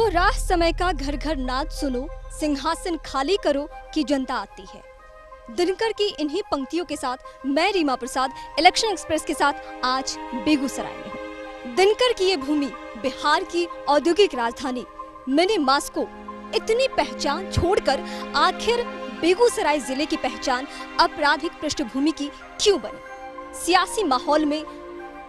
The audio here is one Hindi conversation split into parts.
वो राह समय का घर घर नाद सुनो, सिंहासन खाली करो कि जनता आती है। दिनकर की इन्हीं पंक्तियों के साथ मैं रीमा प्रसाद इलेक्शन एक्सप्रेस के साथ आज बेगूसराय में हूँ। दिनकर की ये भूमि बिहार की औद्योगिक राजधानी मिनी मास्को इतनी पहचान छोड़कर आखिर बेगूसराय जिले की पहचान आपराधिक पृष्ठभूमि की क्यों बनी? सियासी माहौल में,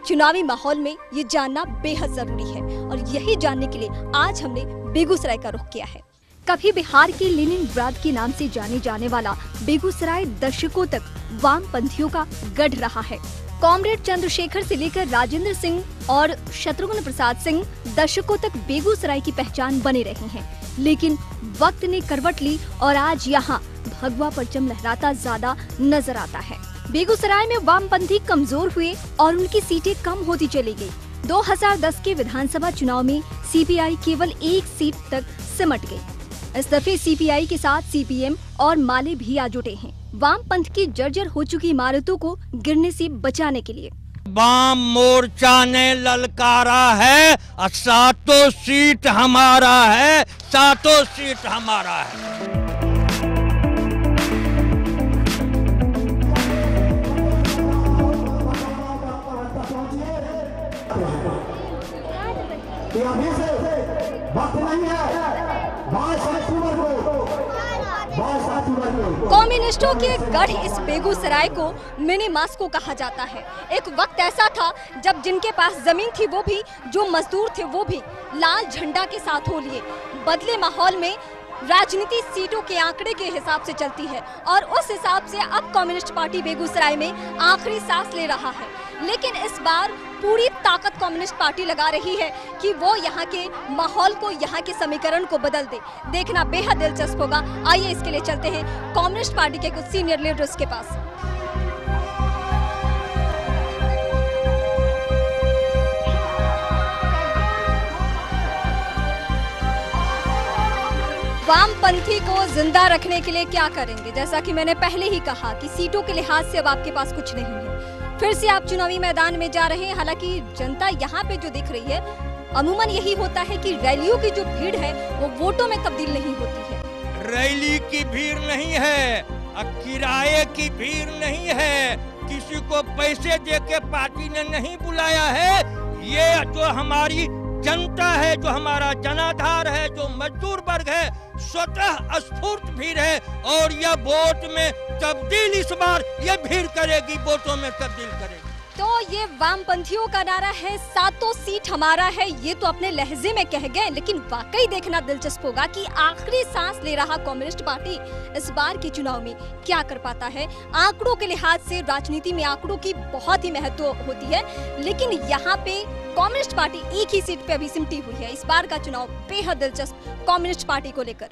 चुनावी माहौल में ये जानना बेहद जरूरी है और यही जानने के लिए आज हमने बेगूसराय का रुख किया है। कभी बिहार के लेनिनग्राद के नाम से जाने जाने वाला बेगूसराय दशकों तक वामपंथियों का गढ़ रहा है। कॉमरेड चंद्रशेखर से लेकर राजेंद्र सिंह और शत्रुघ्न प्रसाद सिंह दशकों तक बेगूसराय की पहचान बने रहे हैं, लेकिन वक्त ने करवट ली और आज यहाँ भगवा परचम लहराता ज्यादा नजर आता है। बेगूसराय में वामपंथी कमजोर हुए और उनकी सीटें कम होती चली गई। 2010 के विधानसभा चुनाव में सीपीआई केवल एक सीट तक सिमट गई। इस दफे सीपीआई के साथ सीपीएम और माले भी आ जुटे हैं वामपंथ की जर्जर हो चुकी इमारतों को गिरने से बचाने के लिए। वाम मोर्चा ने ललकारा है, सातों सीट हमारा है, सातों सीट हमारा है। कम्युनिस्टों के गढ़ इस बेगूसराय को मिनी मास्को कहा जाता है। एक वक्त ऐसा था जब जिनके पास जमीन थी वो भी, जो मजदूर थे वो भी लाल झंडा के साथ हो लिए। बदले माहौल में राजनीति सीटों के आंकड़े के हिसाब से चलती है और उस हिसाब से अब कम्युनिस्ट पार्टी बेगूसराय में आखिरी सांस ले रहा है। लेकिन इस बार पूरी ताकत कम्युनिस्ट पार्टी लगा रही है कि वो यहाँ के माहौल को, यहाँ के समीकरण को बदल दे। देखना बेहद दिलचस्प होगा। आइए इसके लिए चलते हैं कम्युनिस्ट पार्टी के कुछ सीनियर लीडर्स के पास। वामपंथी को जिंदा रखने के लिए क्या करेंगे? जैसा कि मैंने पहले ही कहा कि सीटों के लिहाज से अब आपके पास कुछ नहीं है। फिर से आप चुनावी मैदान में जा रहे हैं। हालांकि जनता यहाँ पे जो दिख रही है, अमूमन यही होता है कि रैलियों की जो भीड़ है वो वोटों में तब्दील नहीं होती है। रैली की भीड़ नहीं है, किराए की भीड़ नहीं है, किसी को पैसे दे के पार्टी ने नहीं बुलाया है। ये जो हमारी जनता है, जो हमारा जनाधार है, जो मजदूर वर्ग है, स्वतः स्फूर्त भीड़ है और यह वोट में तब्दील इस बार ये भीड़ करेगी, वोटों में तब्दील करेगी। तो ये वामपंथियों का नारा है, सातों सीट हमारा है। ये तो अपने लहजे में कह गए, लेकिन वाकई देखना दिलचस्प होगा कि आखिरी सांस ले रहा कम्युनिस्ट पार्टी इस बार के चुनाव में क्या कर पाता है। आंकड़ों के लिहाज से राजनीति में आंकड़ों की बहुत ही महत्व होती है, लेकिन यहाँ पे कम्युनिस्ट पार्टी एक ही सीट पे अभी सिमटी हुई है। इस बार का चुनाव बेहद दिलचस्प कम्युनिस्ट पार्टी को लेकर।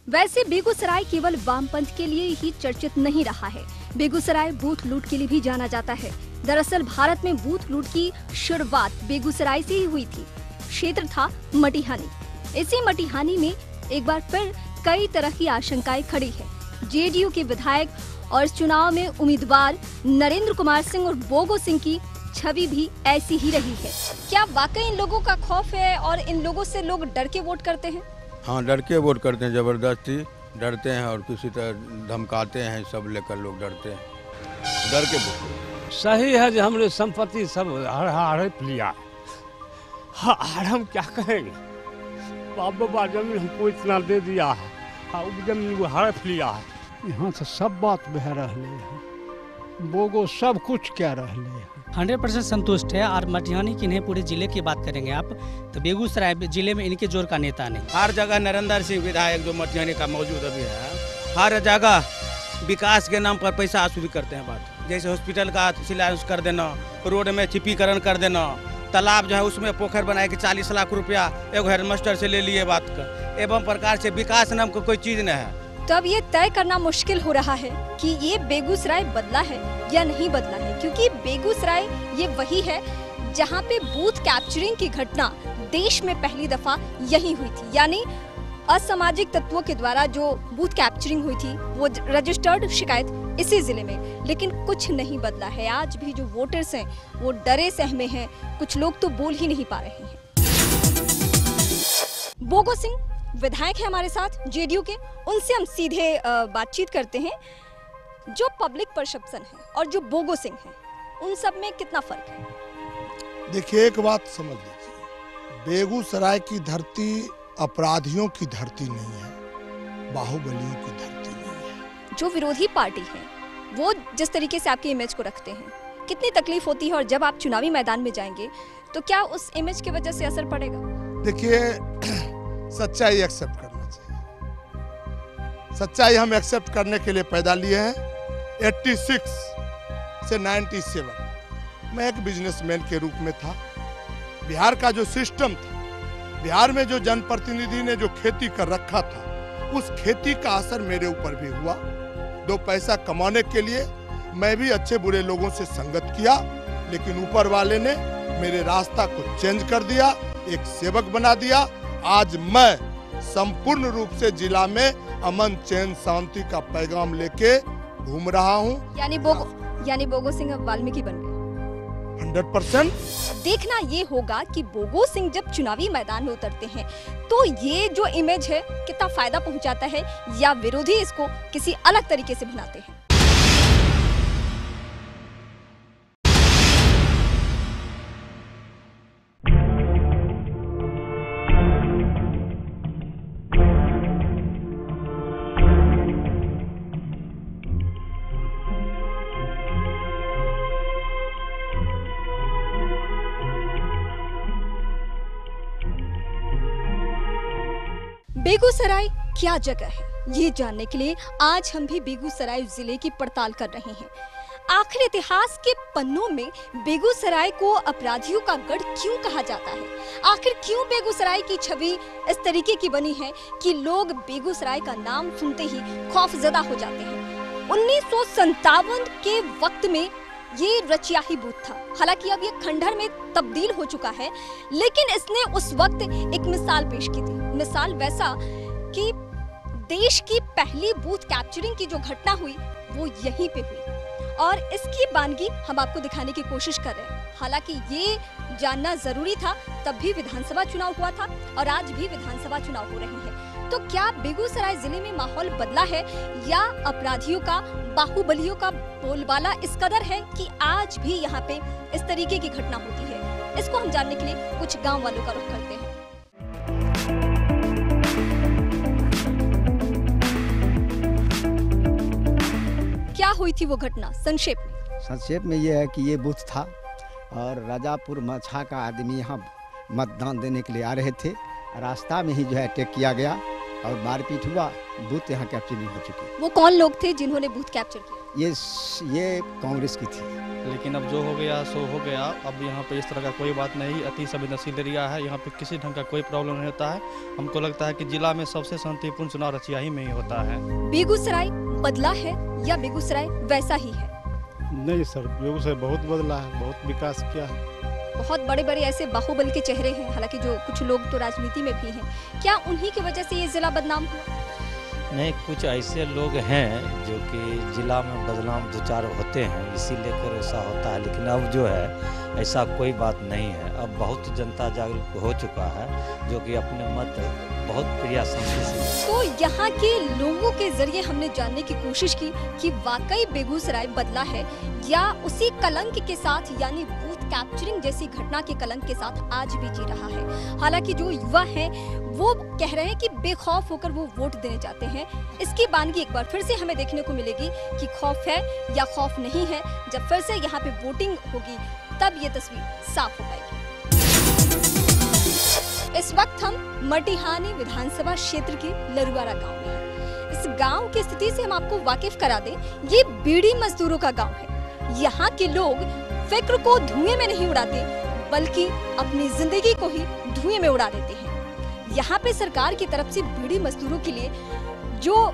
वैसे बेगूसराय केवल वामपंथ के लिए ही चर्चित नहीं रहा है। बेगूसराय बूथ लूट के लिए भी जाना जाता है। दरअसल भारत में बूथ लूट की शुरुआत बेगूसराय से ही हुई थी। क्षेत्र था मटिहानी। इसी मटिहानी में एक बार फिर कई तरह की आशंकाएं खड़ी है। जेडीयू के विधायक और इस चुनाव में उम्मीदवार नरेंद्र कुमार सिंह और बोगो सिंह की छवि भी ऐसी ही रही है। क्या वाकई इन लोगों का खौफ है और इन लोगों से लोग डर के वोट करते हैं? हाँ, डर के वोट करते हैं, जबरदस्ती डरते हैं और किसी तरह धमकाते हैं, सब लेकर लोग डरते हैं, डर के वोट। सही है जो हमने संपत्ति सब हड़प लिया। हाँ, हम क्या कहेंगे, बाप बाबा जमीन हमको इतना दे दिया है, हाँ, जमीन को हड़प लिया है। यहाँ से सब बात बह रहे हैं, बोगो सब कुछ कह रहे हैं। 100% संतुष्ट है। और मटिहानी की नहीं, पूरे जिले की बात करेंगे आप तो बेगूसराय जिले में इनके जोर का नेता नहीं। हर जगह नरेंद्र सिंह विधायक जो मटिहानी का मौजूद अभी है, हर जगह विकास के नाम पर पैसा वसूली करते हैं। बात जैसे हॉस्पिटल का शिलान्यास कर देना, रोड में चिपीकरण कर देना, तालाब जो है उसमें पोखर बनाए के 40 लाख रुपया एक हेडमास्टर से ले लिए बात का। एवं प्रकार से विकास नाम को कोई चीज नहीं है। तो अब ये तय करना मुश्किल हो रहा है कि ये बेगूसराय बदला है या नहीं बदला है, क्योंकि बेगूसराय ये वही है जहाँ पे बूथ कैप्चरिंग की घटना देश में पहली दफा यही हुई थी। यानी असामाजिक तत्वों के द्वारा जो बूथ कैप्चरिंग हुई थी वो रजिस्टर्ड शिकायत इसी जिले में। लेकिन कुछ नहीं बदला है। आज भी जो वोटर्स हैं वो डरे सहमे हैं, कुछ लोग तो बोल ही नहीं पा रहे हैं। बोगो सिंह विधायक है हमारे साथ जेडीयू के, उनसे हम सीधे बातचीत करते हैं। जो पब्लिक परसेप्शन है और जो बोगो सिंह है, उन सब में कितना फर्क है? देखिए, एक बात समझ लीजिए, बेगूसराय की धरती अपराधियों की धरती नहीं है, बाहुबलियों की धरती नहीं है। जो विरोधी पार्टी है वो जिस तरीके से आपकी इमेज को रखते हैं, कितनी तकलीफ होती है, और जब आप चुनावी मैदान में जाएंगे तो क्या उस इमेज की वजह से असर पड़ेगा? देखिए, सच्चाई एक्सेप्ट करना चाहिए। सच्चाई हम एक्सेप्ट करने के लिए पैदा लिए हैं। 86 से 97 मैं एक बिजनेसमैन के रूप में था। बिहार का जो सिस्टम था, बिहार में जो जनप्रतिनिधि ने जो खेती कर रखा था, उस खेती का असर मेरे ऊपर भी हुआ। 2 पैसा कमाने के लिए मैं भी अच्छे बुरे लोगों से संगत किया, लेकिन ऊपर वाले ने मेरे रास्ता को चेंज कर दिया, एक सेवक बना दिया। आज मैं संपूर्ण रूप से जिला में अमन चैन शांति का पैगाम लेके घूम रहा हूँ। यानी बोगो सिंह अब वाल्मीकि बन गए। 100%। देखना ये होगा कि बोगो सिंह जब चुनावी मैदान में उतरते हैं तो ये जो इमेज है कितना फायदा पहुंचाता है, या विरोधी इसको किसी अलग तरीके से बनाते हैं। बेगूसराय क्या जगह है, ये जानने के लिए आज हम भी बेगूसराय जिले की पड़ताल कर रहे हैं। आखिर इतिहास के पन्नों में बेगूसराय को अपराधियों का गढ़ क्यों कहा जाता है? आखिर क्यों बेगूसराय की छवि इस तरीके की बनी है कि लोग बेगूसराय का नाम सुनते ही खौफजदा हो जाते हैं? 1957 के वक्त में ये रचियाही बूथ था। हालांकि अब ये खंडहर में तब्दील हो चुका है, लेकिन इसने उस वक्त एक मिसाल पेश की थी। मिसाल वैसा कि देश की पहली बूथ कैप्चरिंग की जो घटना हुई वो यहीं पे हुई, और इसकी बानगी हम आपको दिखाने की कोशिश कर रहे हैं। हालांकि ये जानना जरूरी था, तब भी विधानसभा चुनाव हुआ था और आज भी विधानसभा चुनाव हो रहे हैं। तो क्या बेगूसराय जिले में माहौल बदला है, या अपराधियों का, बाहुबलियों का बोलबाला इस कदर है कि आज भी यहाँ पे इस तरीके की घटना होती है? इसको हम जानने के लिए कुछ गांव वालों का रुख करते हैं। क्या हुई थी वो घटना संक्षेप में? संक्षेप में ये है कि ये बूथ था और राजापुर मछा का आदमी यहाँ मतदान देने के लिए आ रहे थे। रास्ता में ही जो है अटैक किया गया और मारपीट हुआ। बूथ यहाँ कैप्चरिंग हो चुकी। वो कौन लोग थे जिन्होंने बूथ कैप्चर किया? ये कांग्रेस की थी। लेकिन अब जो हो गया सो हो गया। अब यहाँ पे इस तरह का कोई बात नहीं। अति संवेदनशील एरिया है, यहाँ पे किसी ढंग का कोई प्रॉब्लम नहीं होता है। हमको लगता है कि जिला में सबसे शांतिपूर्ण चुनाव रचियाही में ही होता है। बेगूसराय बदला है या बेगूसराय वैसा ही है? नहीं सर, बेगूसराय बहुत बदला है, बहुत विकास किया है। बहुत बड़े बड़े ऐसे बाहुबल के चेहरे हैं, हालांकि जो कुछ लोग तो राजनीति में भी हैं। क्या उन्हीं की वजह से ये जिला बदनाम हुआ? नहीं, कुछ ऐसे लोग हैं जो कि जिला में बदनाम दो चार होते हैं, इसी लेकर ऐसा होता है। लेकिन अब जो है ऐसा कोई बात नहीं है। अब बहुत जनता जागरूक हो चुका है, जो कि अपने मत बहुत प्रिय शांति से। तो यहाँ के लोगों के जरिए हमने जानने की कोशिश की कि वाकई बेगूसराय बदला है या उसी कलंक के साथ, यानी बूथ कैप्चरिंग जैसी घटना के कलंक के साथ आज भी जी रहा है। हालांकि जो युवा हैं वो कह रहे हैं कि बेखौफ होकर वो वोट देने जाते हैं। इसकी बानगी एक बार फिर से हमें देखने को मिलेगी कि खौफ है या खौफ नहीं है। जब फिर से यहाँ पे वोटिंग होगी तब ये तस्वीर साफ हो पाएगी। इस वक्त हम मटिहानी विधानसभा क्षेत्र के लरुआरा गांव में हैं। इस गांव की स्थिति से हम आपको वाकिफ करा दें। ये बीड़ी मजदूरों का गांव है। यहाँ के लोग फिक्र को धुएं में नहीं उड़ाते, बल्कि अपनी जिंदगी को ही धुएं में उड़ा देते हैं। यहाँ पे सरकार की तरफ से बीड़ी मजदूरों के लिए जो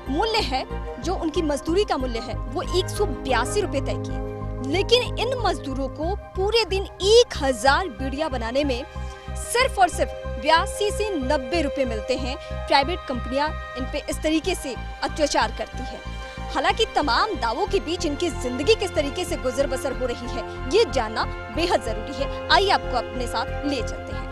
मूल्य है, जो उनकी मजदूरी का मूल्य है, वो 182 रुपए तय किए। लेकिन इन मजदूरों को पूरे दिन 1000 बीड़ियां बनाने में सिर्फ और सिर्फ 82 से 90 रुपए मिलते हैं। प्राइवेट कंपनियां इन पे इस तरीके से अत्याचार करती है। हालांकि तमाम दावों के बीच इनकी जिंदगी किस तरीके से गुजर बसर हो रही है, ये जानना बेहद जरूरी है। आइए आपको अपने साथ ले चलते हैं।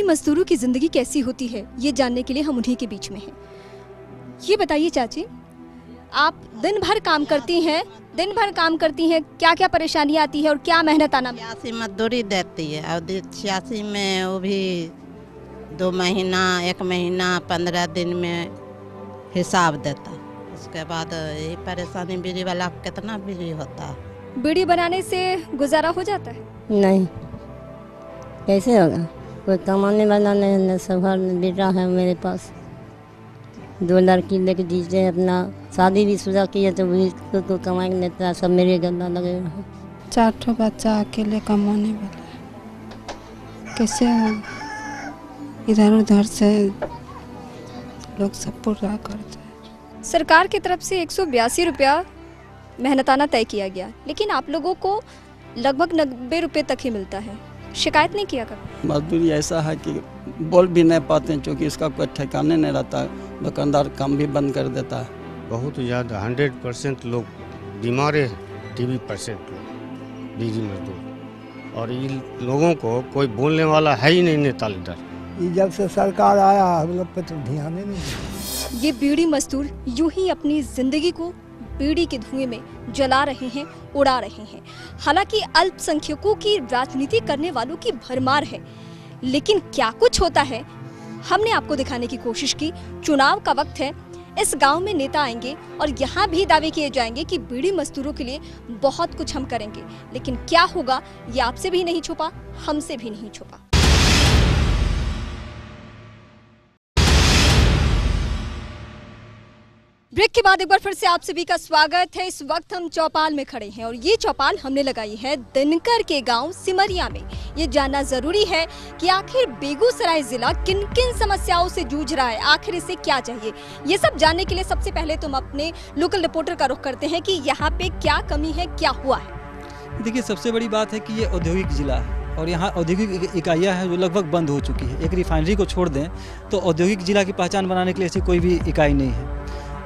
मजदूरों की जिंदगी कैसी होती है, ये जानने के लिए हम उन्हीं के बीच में हैं। ये बताइए चाची, आप दिन भर काम करती हैं, क्या क्या परेशानी आती है और क्या मेहनत आना? 86 मजदूरी देती है और 86 में वो भी 2 महीना 1 महीना 15 दिन में हिसाब देता। उसके बाद यही परेशानी बीड़ी वाला कितना बीड़ी होता है। बीड़ी बनाने से गुजारा हो जाता है? नहीं, कैसे होगा, कोई कमाने वाला नहीं, सब घर में बेटा है मेरे पास, 2 लड़की लेके दीजिए, अपना शादी भी शुदा की है तो भी को कमाई देता है, सब मेरे गंदा लगे हैं। 4 ठो बच्चा अकेले कमाने वाला है, कैसे हम इधर उधर से लोग सब पूरा करते हैं। सरकार की तरफ से 182 रुपया मेहनताना तय किया गया, लेकिन आप लोगों को लगभग 90 रुपये तक ही मिलता है। शिकायत नहीं किया कभी? मजदूरी ऐसा है कि बोल भी नहीं पाते हैं, क्योंकि इसका कोई ठिकाने नहीं रहता है, दुकानदार काम भी बंद कर देता है। बहुत ज़्यादा 100% लोग बीमार है, 90% लोग बीड़ी मजदूर, और इन लोगों को कोई बोलने वाला है ही नहीं नेता लीडर। जब से सरकार आया हम लोग पे तो ध्यान ही नहीं। ये बीड़ी मजदूर यूं ही अपनी जिंदगी को बीड़ी के धुएं में जला रहे हैं, उड़ा रहे हैं। हालांकि अल्पसंख्यकों की राजनीति करने वालों की भरमार है, लेकिन क्या कुछ होता है हमने आपको दिखाने की कोशिश की। चुनाव का वक्त है, इस गांव में नेता आएंगे और यहाँ भी दावे किए जाएंगे कि बीड़ी मजदूरों के लिए बहुत कुछ हम करेंगे, लेकिन क्या होगा ये आपसे भी नहीं छुपा, हमसे भी नहीं छुपा। ब्रेक के बाद एक बार फिर से आप सभी का स्वागत है। इस वक्त हम चौपाल में खड़े हैं और ये चौपाल हमने लगाई है दिनकर के गांव सिमरिया में। ये जानना जरूरी है कि आखिर बेगूसराय जिला किन किन समस्याओं से जूझ रहा है, आखिर इसे क्या चाहिए। ये सब जानने के लिए सबसे पहले तुम अपने लोकल रिपोर्टर का रुख करते हैं कि यहाँ पे क्या कमी है, क्या हुआ है। देखिए, सबसे बड़ी बात है कि ये औद्योगिक जिला है और यहाँ औद्योगिक इकाइयाँ हैं जो लगभग बंद हो चुकी है। एक रिफाइनरी को छोड़ दें तो औद्योगिक जिला की पहचान बनाने के लिए ऐसी कोई भी इकाई नहीं है।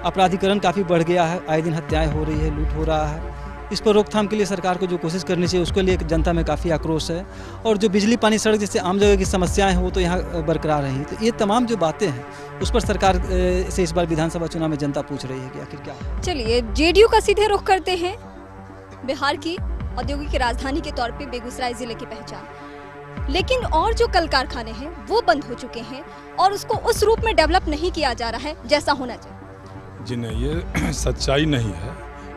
अपराधीकरण काफ़ी बढ़ गया है, आए दिन हत्याएं हो रही है, लूट हो रहा है। इस पर रोकथाम के लिए सरकार को जो कोशिश करनी चाहिए उसके लिए जनता में काफ़ी आक्रोश है। और जो बिजली पानी सड़क जैसे आम जगह की समस्याएं हैं वो तो यहाँ बरकरार रही। तो ये तमाम जो बातें हैं उस पर सरकार से इस बार विधानसभा चुनाव में जनता पूछ रही है कि आखिर क्या। चलिए जेडीयू का सीधे रुख करते हैं। बिहार की औद्योगिक राजधानी के तौर पर बेगूसराय जिले की पहचान, लेकिन और जो कल कारखाने हैं वो बंद हो चुके हैं और उसको उस रूप में डेवलप नहीं किया जा रहा है जैसा होना चाहिए। जी नहीं, ये सच्चाई नहीं है,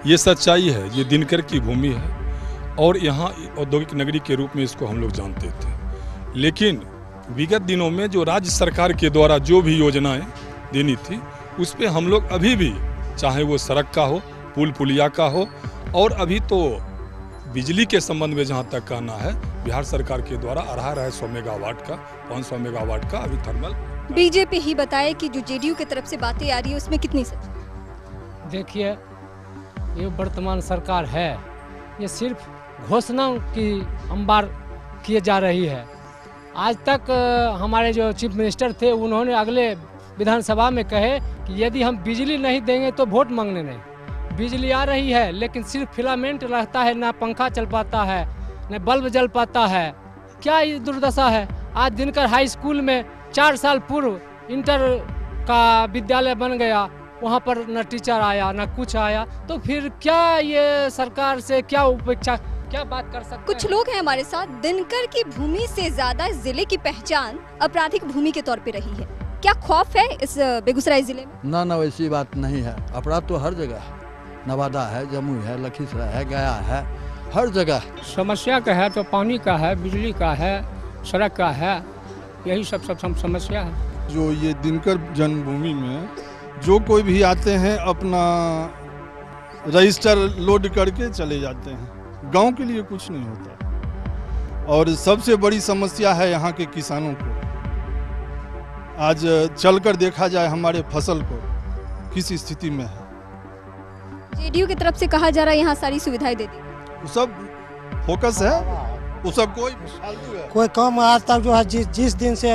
ये सच्चाई है। ये दिनकर की भूमि है और यहाँ औद्योगिक नगरी के रूप में इसको हम लोग जानते थे। लेकिन विगत दिनों में जो राज्य सरकार के द्वारा जो भी योजनाएं देनी थी उस पे हम लोग अभी भी, चाहे वो सड़क का हो, पुल पुलिया का हो, और अभी तो बिजली के संबंध में जहाँ तक कहना है, बिहार सरकार के द्वारा आ रहा है 100 मेगावाट का, 500 मेगावाट का अभी थर्मल। बीजेपी ही बताए कि जो जेडीयू की तरफ से बातें आ रही है उसमें कितनी सच? देखिए, ये वर्तमान सरकार है, ये सिर्फ घोषणाओं की अंबार किए जा रही है। आज तक हमारे जो चीफ मिनिस्टर थे उन्होंने अगले विधानसभा में कहे कि यदि हम बिजली नहीं देंगे तो वोट मांगने नहीं। बिजली आ रही है लेकिन सिर्फ फिलामेंट रहता है, ना पंखा चल पाता है, न बल्ब जल पाता है। क्या ये दुर्दशा है। आज दिनकर हाई स्कूल में 4 साल पूर्व इंटर का विद्यालय बन गया, वहाँ पर न टीचर आया न कुछ आया, तो फिर क्या ये सरकार से क्या उपेक्षा, क्या बात कर सकते हैं। कुछ लोग हैं हमारे साथ। दिनकर की भूमि से ज्यादा जिले की पहचान आपराधिक भूमि के तौर पे रही है। क्या खौफ है इस बेगूसराय जिले में? ना वैसी बात नहीं है। अपराध तो हर जगह है, नवादा है, जमुई है, लखीसराय है, गया है, हर जगह। समस्या का है तो पानी का है, बिजली का है, सड़क का है, यही सब समस्या है। जो ये दिनकर जन्मभूमि में जो कोई भी आते हैं अपना रजिस्टर लोड करके चले जाते हैं, गांव के लिए कुछ नहीं होता। और सबसे बड़ी समस्या है यहाँ के किसानों को। आज चलकर देखा जाए हमारे फसल को किस स्थिति में है। जेडीयू की तरफ से कहा जा रहा है यहाँ सारी सुविधाएं दे दी, सब फोकस है, वो सब कोई काम आज तक जो है जिस दिन से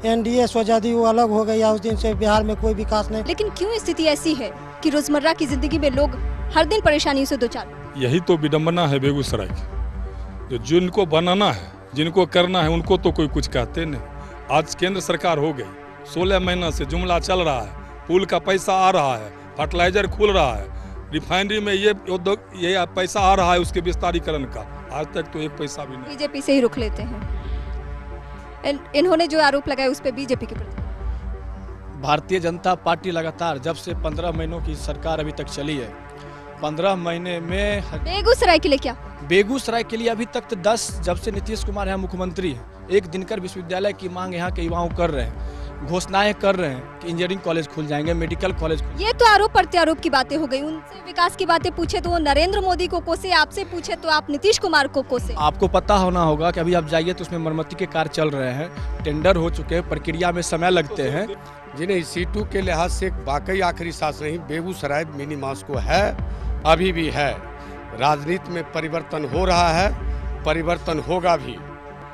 एनडीए जदयू अलग हो गया उस दिन से बिहार में कोई विकास नहीं। लेकिन क्यों स्थिति ऐसी है कि रोजमर्रा की जिंदगी में लोग हर दिन परेशानियों से दो चार? यही तो विडम्बना है बेगूसराय की। जो जिनको बनाना है, जिनको करना है, उनको तो कोई कुछ कहते नहीं। आज केंद्र सरकार हो गई, 16 महीना से जुमला चल रहा है, पुल का पैसा आ रहा है, फर्टिलाइजर खुल रहा है, रिफाइनरी में ये उद्योग ये पैसा आ रहा है उसके विस्तारीकरण का, आज तक तो एक पैसा भी नहीं। बीजेपी से ही रुख लेते हैं। इन्होंने जो आरोप लगाया उस पर बीजेपी के प्रति भारतीय जनता पार्टी लगातार जब से 15 महीनों की सरकार अभी तक चली है, 15 महीने में बेगूसराय के लिए क्या? बेगूसराय के लिए अभी तक तो 10 जब से नीतीश कुमार यहाँ मुख्यमंत्री है, एक दिनकर विश्वविद्यालय की मांग यहाँ के युवाओं कर रहे हैं, घोषणाएं कर रहे हैं कि इंजीनियरिंग कॉलेज खुल जाएंगे, मेडिकल कॉलेज। ये तो आरोप प्रत्यारोप की बातें हो गई। उनसे विकास की बातें पूछे तो वो नरेंद्र मोदी को कोसे, आपसे पूछे तो आप नीतीश कुमार को कोसे। आपको पता होना होगा कि अभी आप जाइए तो उसमें मरम्मती के कार्य चल रहे हैं, टेंडर हो चुके हैं, प्रक्रिया में समय लगते हैं। जिन्हें सीटों के लिहाज से वाकई आखिरी सांस नहीं, बेगूसराय मिनी मॉस्को है, अभी भी है। राजनीति में परिवर्तन हो रहा है, परिवर्तन होगा भी।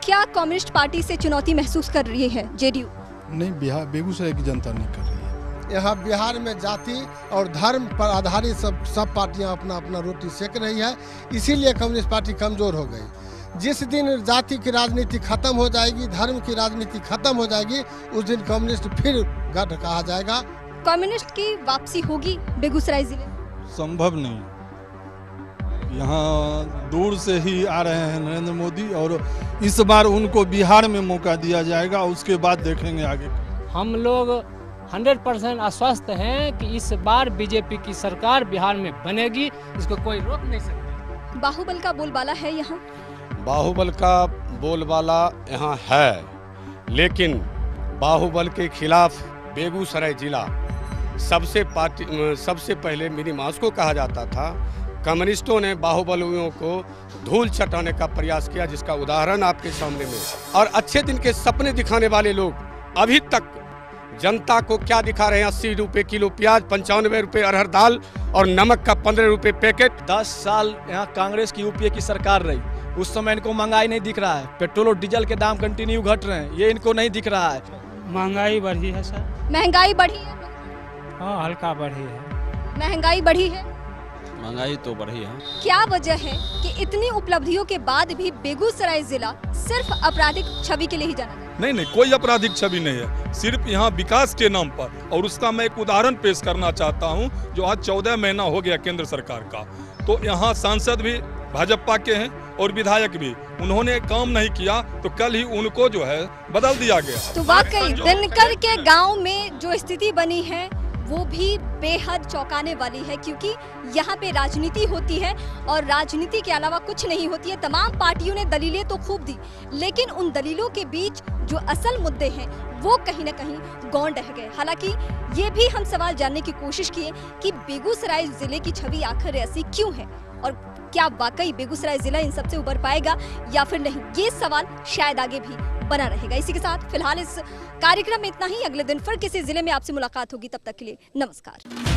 क्या कम्युनिस्ट पार्टी से चुनौती महसूस कर रही है जेडीयू? नहीं, बिहार बेगूसराय की जनता नहीं कर रही है। यहाँ बिहार में जाति और धर्म पर आधारित सब पार्टियाँ अपना अपना रोटी सेक रही है, इसीलिए कम्युनिस्ट पार्टी कमजोर हो गई। जिस दिन जाति की राजनीति खत्म हो जाएगी, धर्म की राजनीति खत्म हो जाएगी, उस दिन कम्युनिस्ट फिर गढ़ कहा जाएगा। कम्युनिस्ट की वापसी होगी बेगूसराय जिले? संभव नहीं। यहाँ दूर से ही आ रहे हैं नरेंद्र मोदी और इस बार उनको बिहार में मौका दिया जाएगा, उसके बाद देखेंगे आगे। हम लोग 100% आश्वस्त हैं कि इस बार बीजेपी की सरकार बिहार में बनेगी, इसको कोई रोक नहीं सकता। बाहुबल का बोलबाला है यहाँ? बाहुबल का बोलबाला यहाँ है, लेकिन बाहुबल के खिलाफ बेगूसराय जिला सबसे पहले मिनी मॉस्को कहा जाता था। कम्युनिस्टों ने बाहुबलियों को धूल चटाने का प्रयास किया, जिसका उदाहरण आपके सामने में। और अच्छे दिन के सपने दिखाने वाले लोग अभी तक जनता को क्या दिखा रहे हैं? 80 रुपये किलो प्याज, 95 रुपये अरहर दाल और नमक का 15 रुपये पैकेट। 10 साल यहाँ कांग्रेस की यूपीए की सरकार रही, उस समय इनको महंगाई नहीं दिख रहा है, पेट्रोल और डीजल के दाम कंटिन्यू घट रहे हैं, ये इनको नहीं दिख रहा है। महंगाई बढ़ी है सर। महंगाई बढ़ी है? हाँ, हल्का बढ़ी है। महंगाई बढ़ी है? महंगाई तो बढ़ी है। क्या वजह है कि इतनी उपलब्धियों के बाद भी बेगूसराय जिला सिर्फ आपराधिक छवि के लिए ही जाना? नहीं, कोई आपराधिक छवि नहीं है, सिर्फ यहाँ विकास के नाम पर। और उसका मैं एक उदाहरण पेश करना चाहता हूँ, जो आज 14 महीना हो गया केंद्र सरकार का, तो यहाँ सांसद भी भाजपा के हैं और विधायक भी, उन्होंने काम नहीं किया तो कल ही उनको जो है बदल दिया गया। तो वाकई दिनकर के गाँव में जो स्थिति बनी है वो भी बेहद चौंकाने वाली है, क्योंकि यहाँ पे राजनीति होती है और राजनीति के अलावा कुछ नहीं होती है। तमाम पार्टियों ने दलीलें तो खूब दी, लेकिन उन दलीलों के बीच जो असल मुद्दे हैं वो कहीं न कहीं गौण रह गए। हालांकि ये भी हम सवाल जानने की कोशिश किए कि बेगूसराय जिले की छवि आखिर ऐसी क्यों है और क्या वाकई बेगूसराय जिला इन सबसे उबर पाएगा या फिर नहीं, ये सवाल शायद आगे भी बना रहेगा। इसी के साथ फिलहाल इस कार्यक्रम में इतना ही। अगले दिन फिर किसी जिले में आपसे मुलाकात होगी, तब तक के लिए नमस्कार।